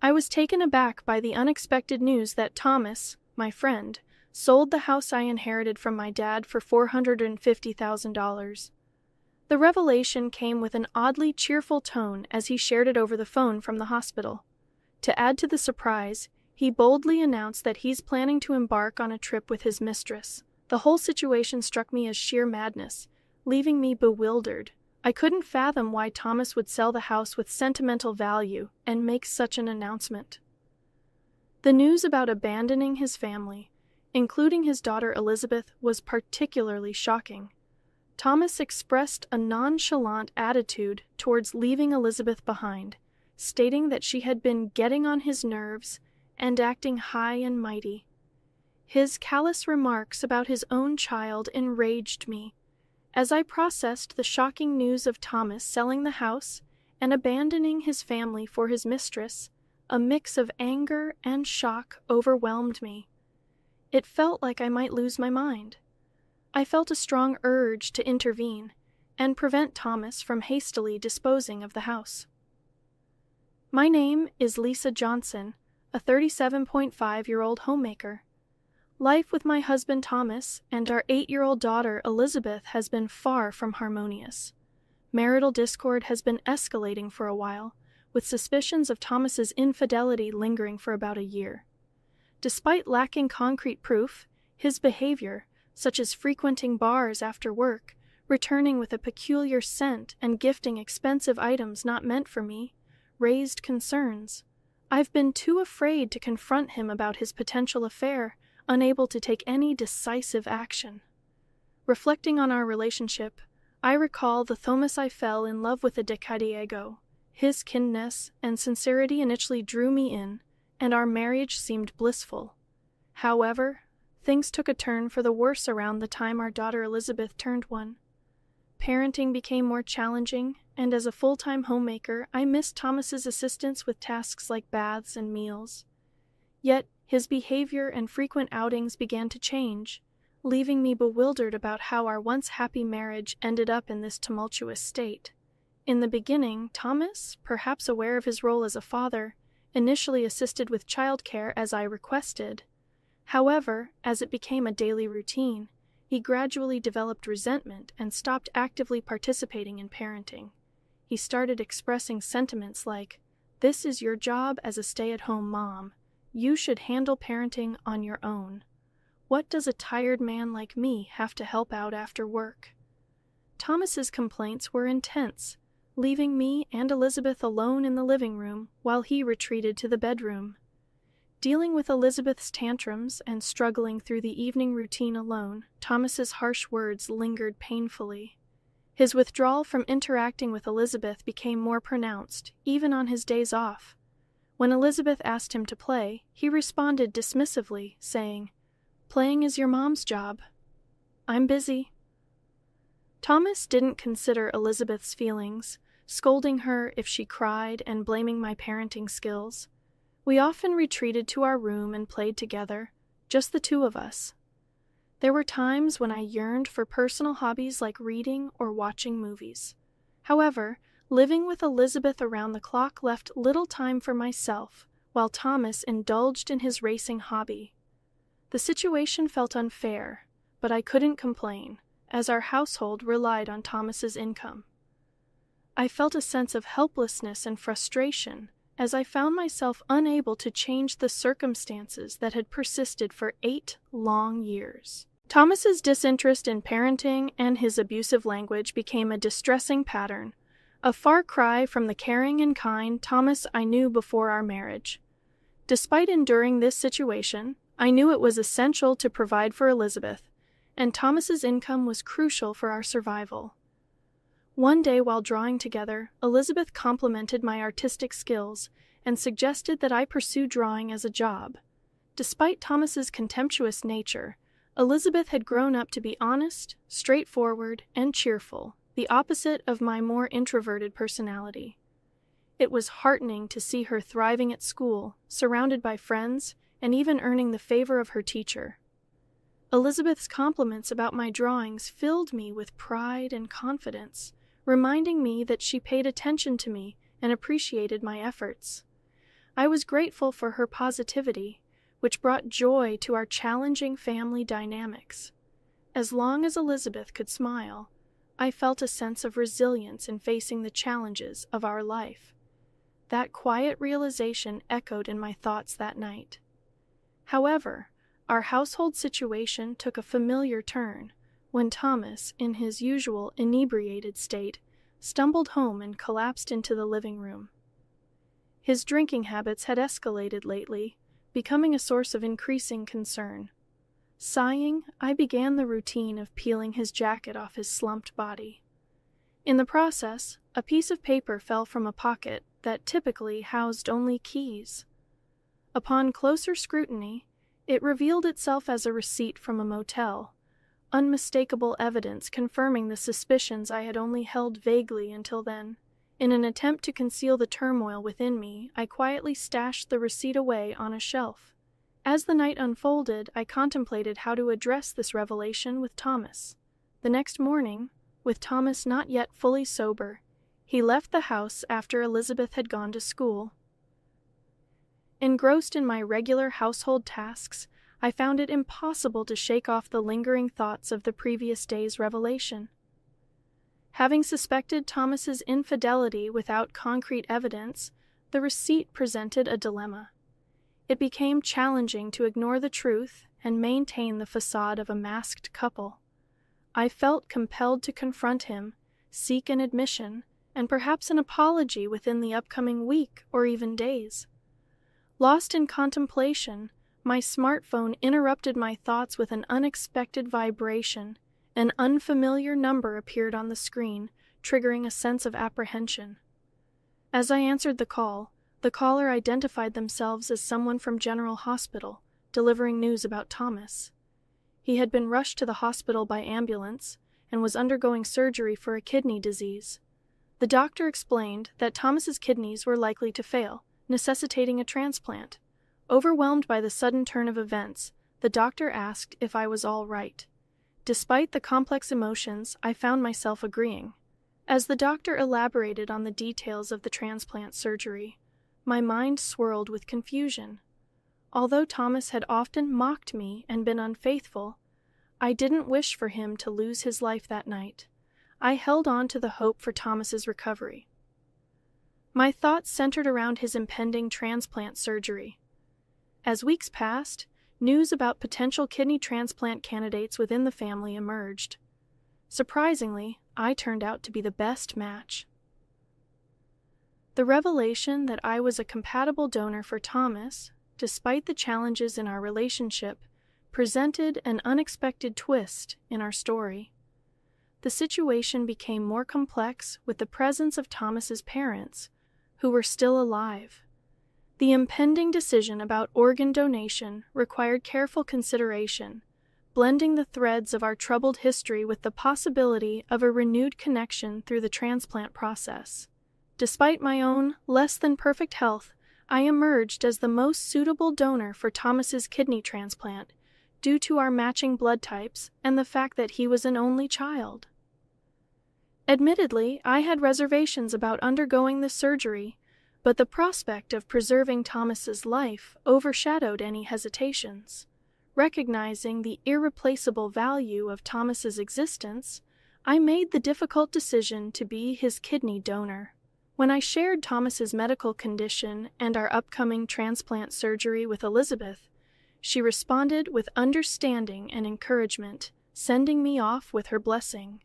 I was taken aback by the unexpected news that Thomas, my friend, sold the house I inherited from my dad for $450,000. The revelation came with an oddly cheerful tone as he shared it over the phone from the hospital. To add to the surprise, he boldly announced that he's planning to embark on a trip with his mistress. The whole situation struck me as sheer madness, leaving me bewildered. I couldn't fathom why Thomas would sell the house with sentimental value and make such an announcement. The news about abandoning his family, including his daughter Elizabeth, was particularly shocking. Thomas expressed a nonchalant attitude towards leaving Elizabeth behind, stating that she had been getting on his nerves and acting high and mighty. His callous remarks about his own child enraged me. As I processed the shocking news of Thomas selling the house and abandoning his family for his mistress, a mix of anger and shock overwhelmed me. It felt like I might lose my mind. I felt a strong urge to intervene and prevent Thomas from hastily disposing of the house. My name is Lisa Johnson, a 37.5-year-old homemaker. Life with my husband Thomas and our 8-year-old daughter Elizabeth has been far from harmonious. Marital discord has been escalating for a while, with suspicions of Thomas's infidelity lingering for about a year. Despite lacking concrete proof, his behavior, such as frequenting bars after work, returning with a peculiar scent, and gifting expensive items not meant for me, raised concerns. I've been too afraid to confront him about his potential affair, unable to take any decisive action. Reflecting on our relationship, I recall the Thomas I fell in love with a decade ago. His kindness and sincerity initially drew me in, and our marriage seemed blissful. However, things took a turn for the worse around the time our daughter Elizabeth turned 1. Parenting became more challenging, and as a full-time homemaker, I missed Thomas's assistance with tasks like baths and meals. Yet, his behavior and frequent outings began to change, leaving me bewildered about how our once happy marriage ended up in this tumultuous state. In the beginning, Thomas, perhaps aware of his role as a father, initially assisted with childcare as I requested. However, as it became a daily routine, he gradually developed resentment and stopped actively participating in parenting. He started expressing sentiments like, "This is your job as a stay-at-home mom. You should handle parenting on your own. What does a tired man like me have to help out after work?" Thomas's complaints were intense, leaving me and Elizabeth alone in the living room while he retreated to the bedroom. Dealing with Elizabeth's tantrums and struggling through the evening routine alone, Thomas's harsh words lingered painfully. His withdrawal from interacting with Elizabeth became more pronounced, even on his days off. When Elizabeth asked him to play, he responded dismissively, saying, "Playing is your mom's job. I'm busy." Thomas didn't consider Elizabeth's feelings, scolding her if she cried and blaming my parenting skills. We often retreated to our room and played together, just the two of us. There were times when I yearned for personal hobbies like reading or watching movies. However, living with Elizabeth around the clock left little time for myself, while Thomas indulged in his racing hobby. The situation felt unfair, but I couldn't complain, as our household relied on Thomas's income. I felt a sense of helplessness and frustration as I found myself unable to change the circumstances that had persisted for 8 long years. Thomas's disinterest in parenting and his abusive language became a distressing pattern, a far cry from the caring and kind Thomas I knew before our marriage. Despite enduring this situation, I knew it was essential to provide for Elizabeth, and Thomas's income was crucial for our survival. One day while drawing together, Elizabeth complimented my artistic skills and suggested that I pursue drawing as a job. Despite Thomas's contemptuous nature, Elizabeth had grown up to be honest, straightforward, and cheerful, the opposite of my more introverted personality. It was heartening to see her thriving at school, surrounded by friends, and even earning the favor of her teacher. Elizabeth's compliments about my drawings filled me with pride and confidence, reminding me that she paid attention to me and appreciated my efforts. I was grateful for her positivity, which brought joy to our challenging family dynamics. As long as Elizabeth could smile, I felt a sense of resilience in facing the challenges of our life. That quiet realization echoed in my thoughts that night. However, our household situation took a familiar turn when Thomas, in his usual inebriated state, stumbled home and collapsed into the living room. His drinking habits had escalated lately, becoming a source of increasing concern. Sighing, I began the routine of peeling his jacket off his slumped body. In the process, a piece of paper fell from a pocket that typically housed only keys. Upon closer scrutiny, it revealed itself as a receipt from a motel, unmistakable evidence confirming the suspicions I had only held vaguely until then. In an attempt to conceal the turmoil within me, I quietly stashed the receipt away on a shelf. As the night unfolded, I contemplated how to address this revelation with Thomas. The next morning, with Thomas not yet fully sober, he left the house after Elizabeth had gone to school. Engrossed in my regular household tasks, I found it impossible to shake off the lingering thoughts of the previous day's revelation. Having suspected Thomas's infidelity without concrete evidence, the receipt presented a dilemma. It became challenging to ignore the truth and maintain the facade of a masked couple. I felt compelled to confront him, seek an admission, and perhaps an apology within the upcoming week or even days. Lost in contemplation, my smartphone interrupted my thoughts with an unexpected vibration. An unfamiliar number appeared on the screen, triggering a sense of apprehension. As I answered the call, the caller identified themselves as someone from General Hospital, delivering news about Thomas. He had been rushed to the hospital by ambulance and was undergoing surgery for a kidney disease. The doctor explained that Thomas's kidneys were likely to fail, necessitating a transplant. Overwhelmed by the sudden turn of events, the doctor asked if I was all right. Despite the complex emotions, I found myself agreeing. As the doctor elaborated on the details of the transplant surgery, my mind swirled with confusion. Although Thomas had often mocked me and been unfaithful, I didn't wish for him to lose his life that night. I held on to the hope for Thomas's recovery. My thoughts centered around his impending transplant surgery. As weeks passed, news about potential kidney transplant candidates within the family emerged. Surprisingly, I turned out to be the best match. The revelation that I was a compatible donor for Thomas, despite the challenges in our relationship, presented an unexpected twist in our story. The situation became more complex with the presence of Thomas's parents, who were still alive. The impending decision about organ donation required careful consideration, blending the threads of our troubled history with the possibility of a renewed connection through the transplant process. Despite my own less-than-perfect health, I emerged as the most suitable donor for Thomas's kidney transplant, due to our matching blood types and the fact that he was an only child. Admittedly, I had reservations about undergoing the surgery, but the prospect of preserving Thomas's life overshadowed any hesitations. Recognizing the irreplaceable value of Thomas's existence, I made the difficult decision to be his kidney donor. When I shared Thomas's medical condition and our upcoming transplant surgery with Elizabeth, she responded with understanding and encouragement, sending me off with her blessing.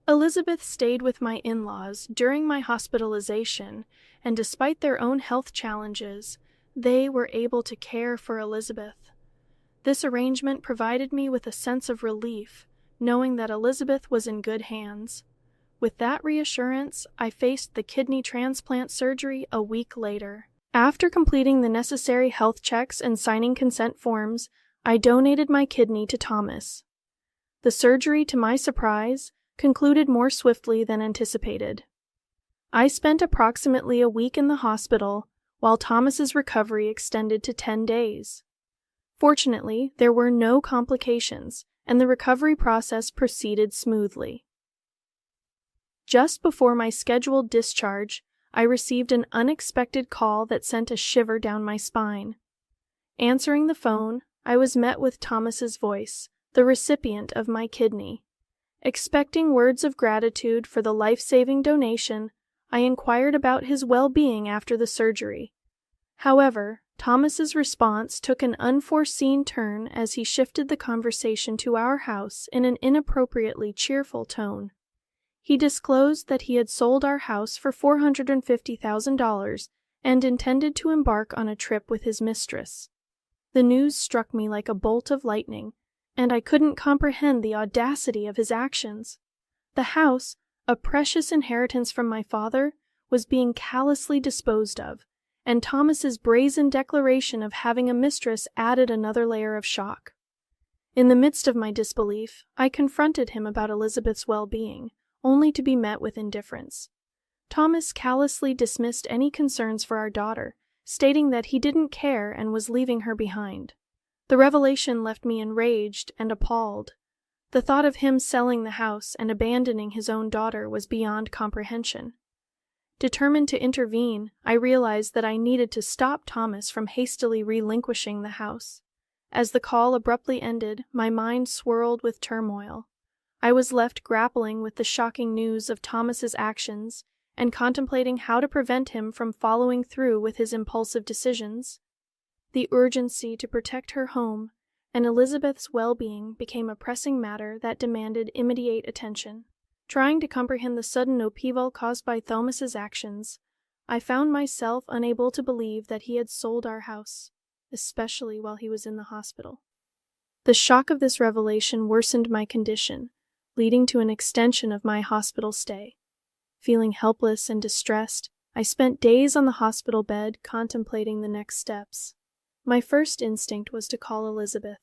Elizabeth stayed with my in-laws during my hospitalization, and despite their own health challenges, they were able to care for Elizabeth. This arrangement provided me with a sense of relief, knowing that Elizabeth was in good hands. With that reassurance, I faced the kidney transplant surgery a week later. After completing the necessary health checks and signing consent forms, I donated my kidney to Thomas. The surgery, to my surprise, concluded more swiftly than anticipated. I spent approximately a week in the hospital, while Thomas's recovery extended to 10 days. Fortunately, there were no complications, and the recovery process proceeded smoothly. Just before my scheduled discharge, I received an unexpected call that sent a shiver down my spine. Answering the phone, I was met with Thomas's voice, the recipient of my kidney. Expecting words of gratitude for the life-saving donation, I inquired about his well-being after the surgery. However, Thomas's response took an unforeseen turn as he shifted the conversation to our house in an inappropriately cheerful tone. He disclosed that he had sold our house for $450,000 and intended to embark on a trip with his mistress. The news struck me like a bolt of lightning, and I couldn't comprehend the audacity of his actions. The house, a precious inheritance from my father, was being callously disposed of, and Thomas's brazen declaration of having a mistress added another layer of shock. In the midst of my disbelief, I confronted him about Elizabeth's well-being, only to be met with indifference. Thomas callously dismissed any concerns for our daughter, stating that he didn't care and was leaving her behind. The revelation left me enraged and appalled. The thought of him selling the house and abandoning his own daughter was beyond comprehension. Determined to intervene, I realized that I needed to stop Thomas from hastily relinquishing the house. As the call abruptly ended, my mind swirled with turmoil. I was left grappling with the shocking news of Thomas's actions and contemplating how to prevent him from following through with his impulsive decisions. The urgency to protect her home and Elizabeth's well-being became a pressing matter that demanded immediate attention. Trying to comprehend the sudden upheaval caused by Thomas's actions, I found myself unable to believe that he had sold our house, especially while he was in the hospital. The shock of this revelation worsened my condition, leading to an extension of my hospital stay. Feeling helpless and distressed, I spent days on the hospital bed contemplating the next steps. My first instinct was to call Elizabeth.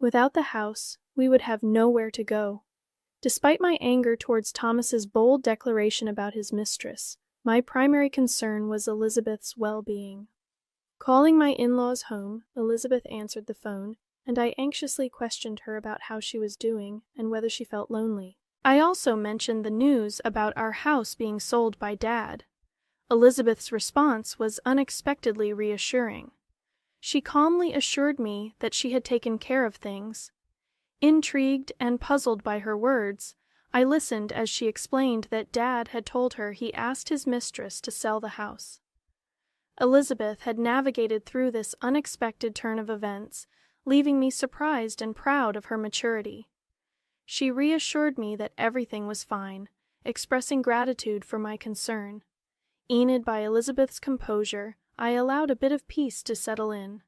Without the house, we would have nowhere to go. Despite my anger towards Thomas's bold declaration about his mistress, my primary concern was Elizabeth's well-being. Calling my in-laws home, Elizabeth answered the phone, and I anxiously questioned her about how she was doing and whether she felt lonely. I also mentioned the news about our house being sold by Dad. Elizabeth's response was unexpectedly reassuring. She calmly assured me that she had taken care of things. Intrigued and puzzled by her words, I listened as she explained that Dad had told her he asked his mistress to sell the house. Elizabeth had navigated through this unexpected turn of events, leaving me surprised and proud of her maturity. She reassured me that everything was fine, expressing gratitude for my concern. Enid by Elizabeth's composure, I allowed a bit of peace to settle in.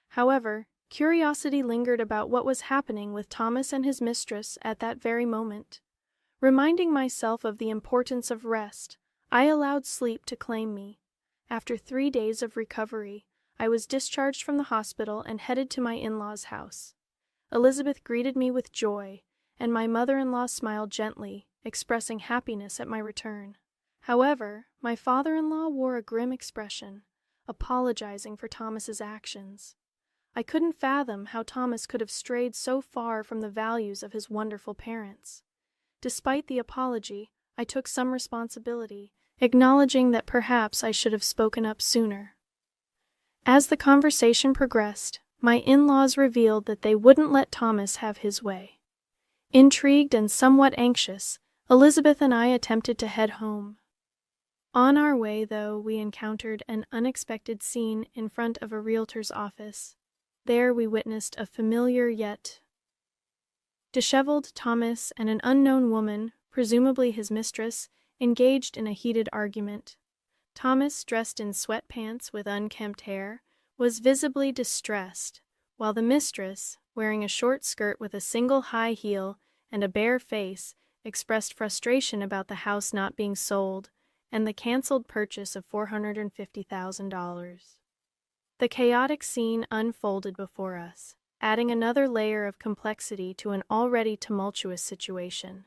However, curiosity lingered about what was happening with Thomas and his mistress at that very moment. Reminding myself of the importance of rest, I allowed sleep to claim me. After 3 days of recovery, I was discharged from the hospital and headed to my in-laws' house. Elizabeth greeted me with joy, and my mother-in-law smiled gently, expressing happiness at my return. However, my father-in-law wore a grim expression, apologizing for Thomas's actions. I couldn't fathom how Thomas could have strayed so far from the values of his wonderful parents. Despite the apology, I took some responsibility, acknowledging that perhaps I should have spoken up sooner. As the conversation progressed, my in-laws revealed that they wouldn't let Thomas have his way. Intrigued and somewhat anxious, Elizabeth and I attempted to head home. On our way, though, we encountered an unexpected scene in front of a realtor's office. There we witnessed a familiar yet disheveled Thomas and an unknown woman, presumably his mistress, engaged in a heated argument. Thomas, dressed in sweatpants with unkempt hair, was visibly distressed, while the mistress, wearing a short skirt with a single high heel and a bare face, expressed frustration about the house not being sold and the canceled purchase of $450,000. The chaotic scene unfolded before us, adding another layer of complexity to an already tumultuous situation.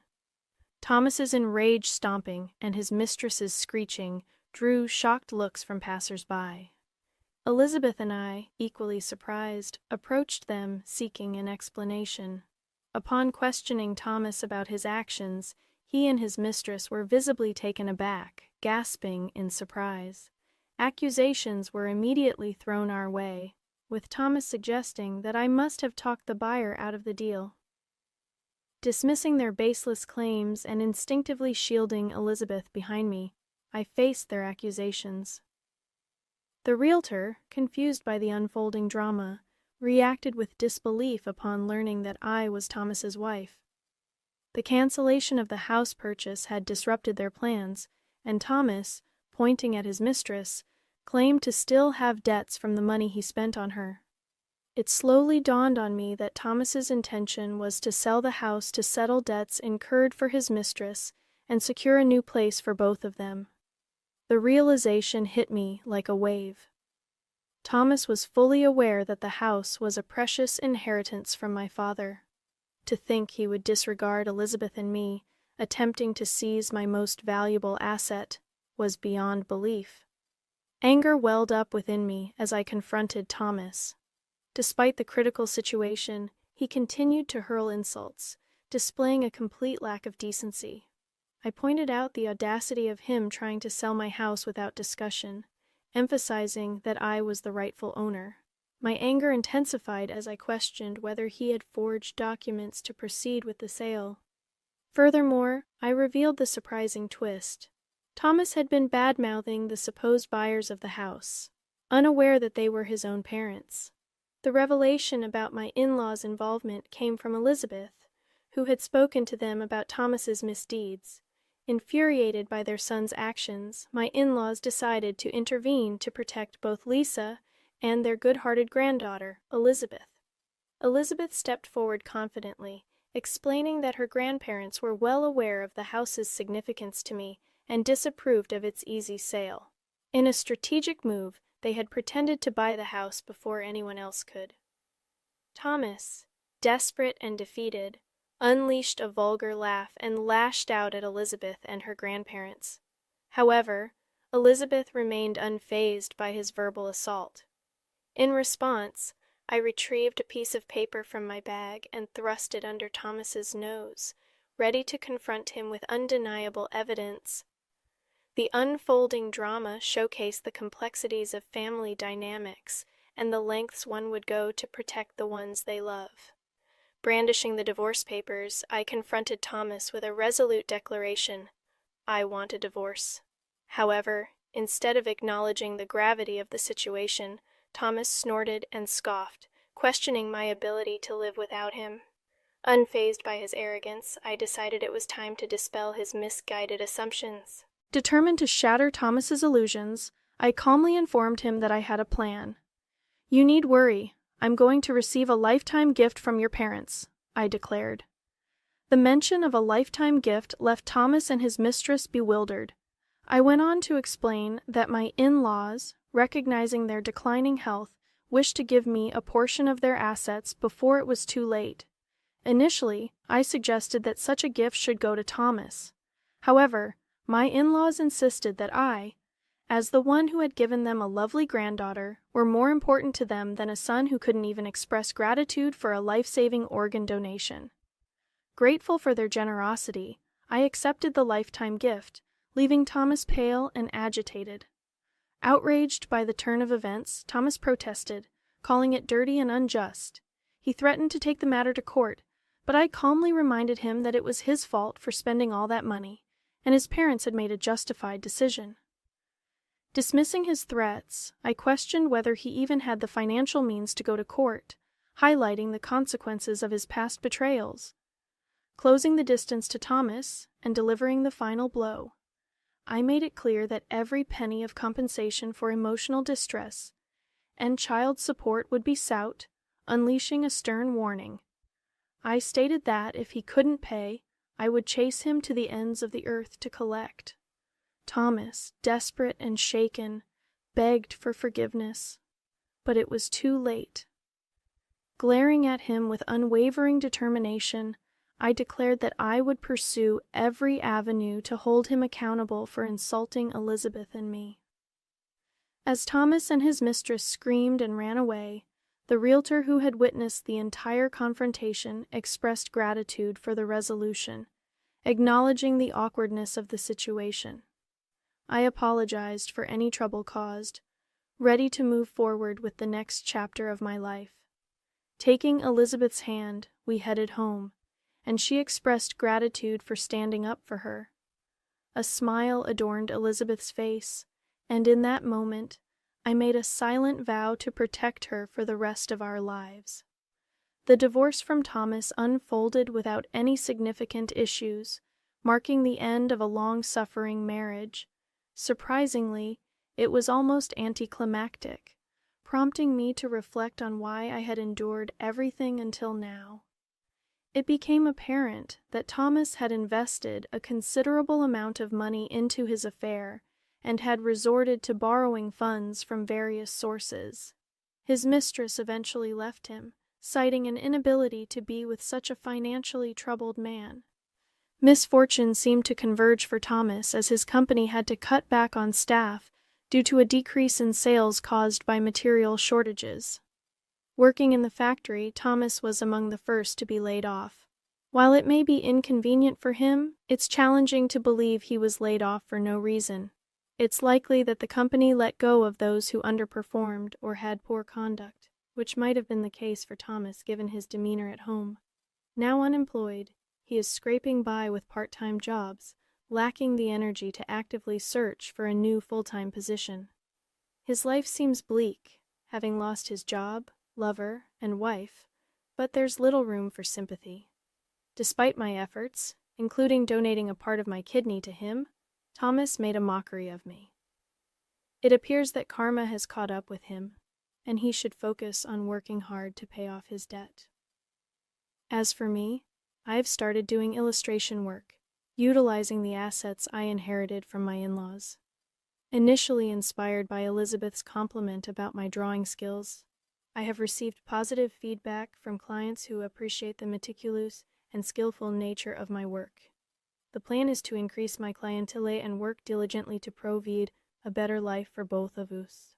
Thomas's enraged stomping and his mistress's screeching drew shocked looks from passers-by. Elizabeth and I, equally surprised, approached them seeking an explanation. Upon questioning Thomas about his actions, he and his mistress were visibly taken aback gasping in surprise. Accusations were immediately thrown our way, with Thomas suggesting that I must have talked the buyer out of the deal. Dismissing their baseless claims and instinctively shielding Elizabeth behind me, I faced their accusations. The realtor, confused by the unfolding drama, reacted with disbelief upon learning that I was Thomas's wife. The cancellation of the house purchase had disrupted their plans, and Thomas, pointing at his mistress, claimed to still have debts from the money he spent on her. It slowly dawned on me that Thomas's intention was to sell the house to settle debts incurred for his mistress and secure a new place for both of them. The realization hit me like a wave. Thomas was fully aware that the house was a precious inheritance from my father. To think he would disregard Elizabeth and me, attempting to seize my most valuable asset, was beyond belief. Anger welled up within me as I confronted Thomas. Despite the critical situation, he continued to hurl insults, displaying a complete lack of decency. I pointed out the audacity of him trying to sell my house without discussion, emphasizing that I was the rightful owner. My anger intensified as I questioned whether he had forged documents to proceed with the sale. Furthermore, I revealed the surprising twist. Thomas had been bad-mouthing the supposed buyers of the house, unaware that they were his own parents. The revelation about my in-laws' involvement came from Elizabeth, who had spoken to them about Thomas's misdeeds. Infuriated by their son's actions, my in-laws decided to intervene to protect both Lisa and their good-hearted granddaughter, Elizabeth. Elizabeth stepped forward confidently, explaining that her grandparents were well aware of the house's significance to me and disapproved of its easy sale. In a strategic move, they had pretended to buy the house before anyone else could. Thomas, desperate and defeated, unleashed a vulgar laugh and lashed out at Elizabeth and her grandparents. However, Elizabeth remained unfazed by his verbal assault. In response, I retrieved a piece of paper from my bag and thrust it under Thomas's nose, ready to confront him with undeniable evidence. The unfolding drama showcased the complexities of family dynamics and the lengths one would go to protect the ones they love. Brandishing the divorce papers, I confronted Thomas with a resolute declaration: I want a divorce. However, instead of acknowledging the gravity of the situation, Thomas snorted and scoffed, questioning my ability to live without him. Unfazed by his arrogance, I decided it was time to dispel his misguided assumptions. Determined to shatter Thomas's illusions, I calmly informed him that I had a plan. You need worry. I'm going to receive a lifetime gift from your parents, I declared. The mention of a lifetime gift left Thomas and his mistress bewildered. I went on to explain that my in-laws, recognizing their declining health, wished to give me a portion of their assets before it was too late. Initially, I suggested that such a gift should go to Thomas. However, my in-laws insisted that I, as the one who had given them a lovely granddaughter, were more important to them than a son who couldn't even express gratitude for a life-saving organ donation. Grateful for their generosity, I accepted the lifetime gift, leaving Thomas pale and agitated. Outraged by the turn of events, Thomas protested, calling it dirty and unjust. He threatened to take the matter to court, but I calmly reminded him that it was his fault for spending all that money, and his parents had made a justified decision. Dismissing his threats, I questioned whether he even had the financial means to go to court, highlighting the consequences of his past betrayals. Closing the distance to Thomas and delivering the final blow, I made it clear that every penny of compensation for emotional distress and child support would be sought, unleashing a stern warning. I stated that if he couldn't pay, I would chase him to the ends of the earth to collect. Thomas, desperate and shaken, begged for forgiveness, but it was too late. Glaring at him with unwavering determination, I declared that I would pursue every avenue to hold him accountable for insulting Elizabeth and me. As Thomas and his mistress screamed and ran away, the realtor who had witnessed the entire confrontation expressed gratitude for the resolution, acknowledging the awkwardness of the situation. I apologized for any trouble caused, ready to move forward with the next chapter of my life. Taking Elizabeth's hand, we headed home, and she expressed gratitude for standing up for her. A smile adorned Elizabeth's face, and in that moment, I made a silent vow to protect her for the rest of our lives. The divorce from Thomas unfolded without any significant issues, marking the end of a long-suffering marriage. Surprisingly, it was almost anticlimactic, prompting me to reflect on why I had endured everything until now. It became apparent that Thomas had invested a considerable amount of money into his affair and had resorted to borrowing funds from various sources. His mistress eventually left him, citing an inability to be with such a financially troubled man. Misfortune seemed to converge for Thomas as his company had to cut back on staff due to a decrease in sales caused by material shortages. Working in the factory, Thomas was among the first to be laid off. While it may be inconvenient for him, it's challenging to believe he was laid off for no reason. It's likely that the company let go of those who underperformed or had poor conduct, which might have been the case for Thomas given his demeanor at home. Now unemployed, he is scraping by with part-time jobs, lacking the energy to actively search for a new full-time position. His life seems bleak, having lost his job, lover, and wife, but there's little room for sympathy. Despite my efforts, including donating a part of my kidney to him, Thomas made a mockery of me. It appears that karma has caught up with him, and he should focus on working hard to pay off his debt. As for me, I've started doing illustration work, utilizing the assets I inherited from my in-laws. Initially inspired by Elizabeth's compliment about my drawing skills, I have received positive feedback from clients who appreciate the meticulous and skillful nature of my work. The plan is to increase my clientele and work diligently to provide a better life for both of us.